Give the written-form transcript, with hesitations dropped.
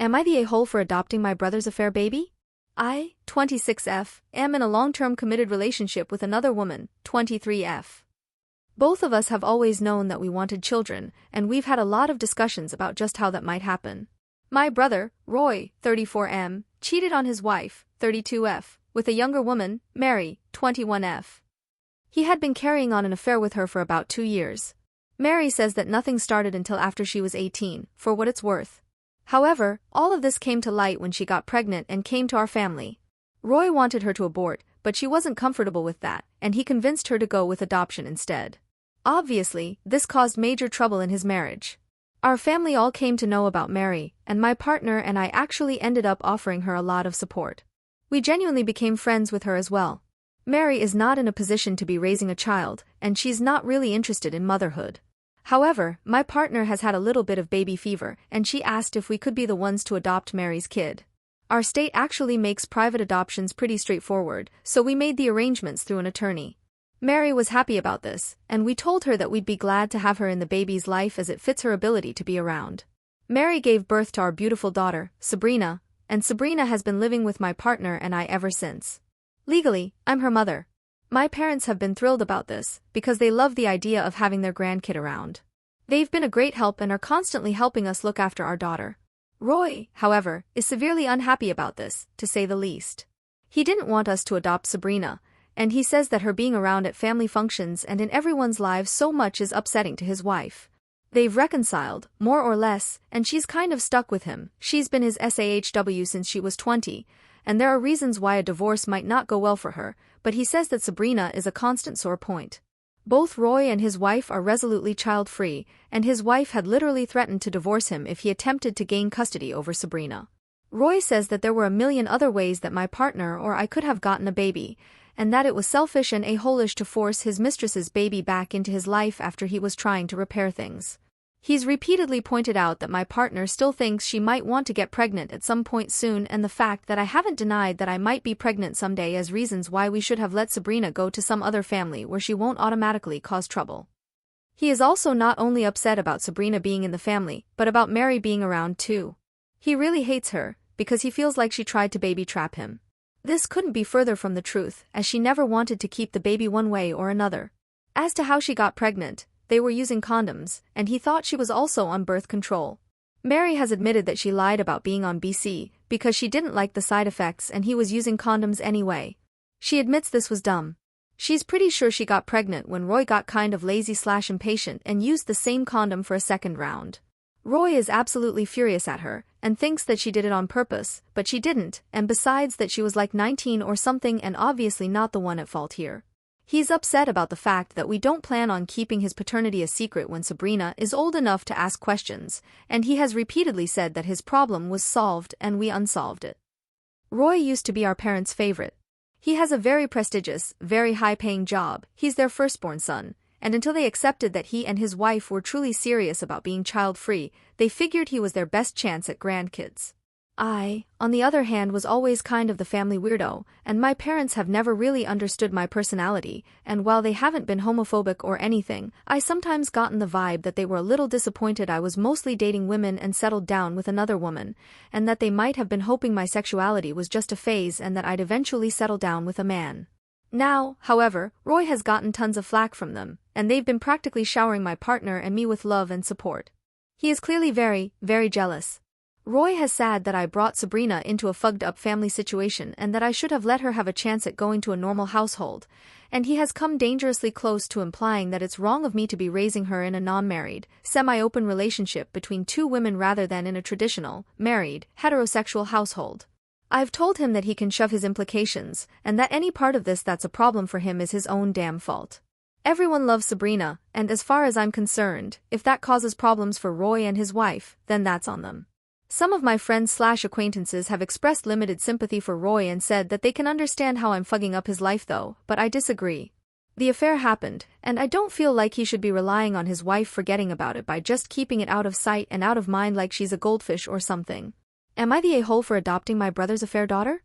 Am I the a-hole for adopting my brother's affair baby? I, 26F, am in a long-term committed relationship with another woman, 23F. Both of us have always known that we wanted children, and we've had a lot of discussions about just how that might happen. My brother, Roy, 34M, cheated on his wife, 32F, with a younger woman, Mary, 21F. He had been carrying on an affair with her for about 2 years. Mary says that nothing started until after she was 18, for what it's worth. However, all of this came to light when she got pregnant and came to our family. Roy wanted her to abort, but she wasn't comfortable with that, and he convinced her to go with adoption instead. Obviously, this caused major trouble in his marriage. Our family all came to know about Mary, and my partner and I actually ended up offering her a lot of support. We genuinely became friends with her as well. Mary is not in a position to be raising a child, and she's not really interested in motherhood. However, my partner has had a little bit of baby fever, and she asked if we could be the ones to adopt Mary's kid. Our state actually makes private adoptions pretty straightforward, so we made the arrangements through an attorney. Mary was happy about this, and we told her that we'd be glad to have her in the baby's life as it fits her ability to be around. Mary gave birth to our beautiful daughter, Sabrina, and Sabrina has been living with my partner and I ever since. Legally, I'm her mother. My parents have been thrilled about this, because they love the idea of having their grandkid around. They've been a great help and are constantly helping us look after our daughter. Roy, however, is severely unhappy about this, to say the least. He didn't want us to adopt Sabrina, and he says that her being around at family functions and in everyone's lives so much is upsetting to his wife. They've reconciled, more or less, and she's kind of stuck with him. She's been his SAHW since she was 20, and there are reasons why a divorce might not go well for her, but he says that Sabrina is a constant sore point. Both Roy and his wife are resolutely child-free, and his wife had literally threatened to divorce him if he attempted to gain custody over Sabrina. Roy says that there were a million other ways that my partner or I could have gotten a baby, and that it was selfish and a-holish to force his mistress's baby back into his life after he was trying to repair things. He's repeatedly pointed out that my partner still thinks she might want to get pregnant at some point soon, and the fact that I haven't denied that I might be pregnant someday as reasons why we should have let Sabrina go to some other family where she won't automatically cause trouble. He is also not only upset about Sabrina being in the family, but about Mary being around too. He really hates her, because he feels like she tried to baby trap him. This couldn't be further from the truth, as she never wanted to keep the baby one way or another. As to how she got pregnant, they were using condoms, and he thought she was also on birth control. Mary has admitted that she lied about being on BC, because she didn't like the side effects and he was using condoms anyway. She admits this was dumb. She's pretty sure she got pregnant when Roy got kind of lazy/impatient and used the same condom for a second round. Roy is absolutely furious at her, and thinks that she did it on purpose, but she didn't, and besides that she was like 19 or something and obviously not the one at fault here. He's upset about the fact that we don't plan on keeping his paternity a secret when Sabrina is old enough to ask questions, and he has repeatedly said that his problem was solved and we unsolved it. Roy used to be our parents' favorite. He has a very prestigious, very high-paying job, he's their firstborn son, and until they accepted that he and his wife were truly serious about being child-free, they figured he was their best chance at grandkids. I, on the other hand, was always kind of the family weirdo, and my parents have never really understood my personality, and while they haven't been homophobic or anything, I sometimes gotten the vibe that they were a little disappointed I was mostly dating women and settled down with another woman, and that they might have been hoping my sexuality was just a phase and that I'd eventually settle down with a man. Now, however, Roy has gotten tons of flack from them, and they've been practically showering my partner and me with love and support. He is clearly very, very jealous. Roy has said that I brought Sabrina into a fucked-up family situation and that I should have let her have a chance at going to a normal household, and he has come dangerously close to implying that it's wrong of me to be raising her in a non-married, semi-open relationship between two women rather than in a traditional, married, heterosexual household. I've told him that he can shove his implications, and that any part of this that's a problem for him is his own damn fault. Everyone loves Sabrina, and as far as I'm concerned, if that causes problems for Roy and his wife, then that's on them. Some of my friends/acquaintances have expressed limited sympathy for Roy and said that they can understand how I'm fucking up his life though, but I disagree. The affair happened, and I don't feel like he should be relying on his wife forgetting about it by just keeping it out of sight and out of mind like she's a goldfish or something. Am I the a-hole for adopting my brother's affair daughter?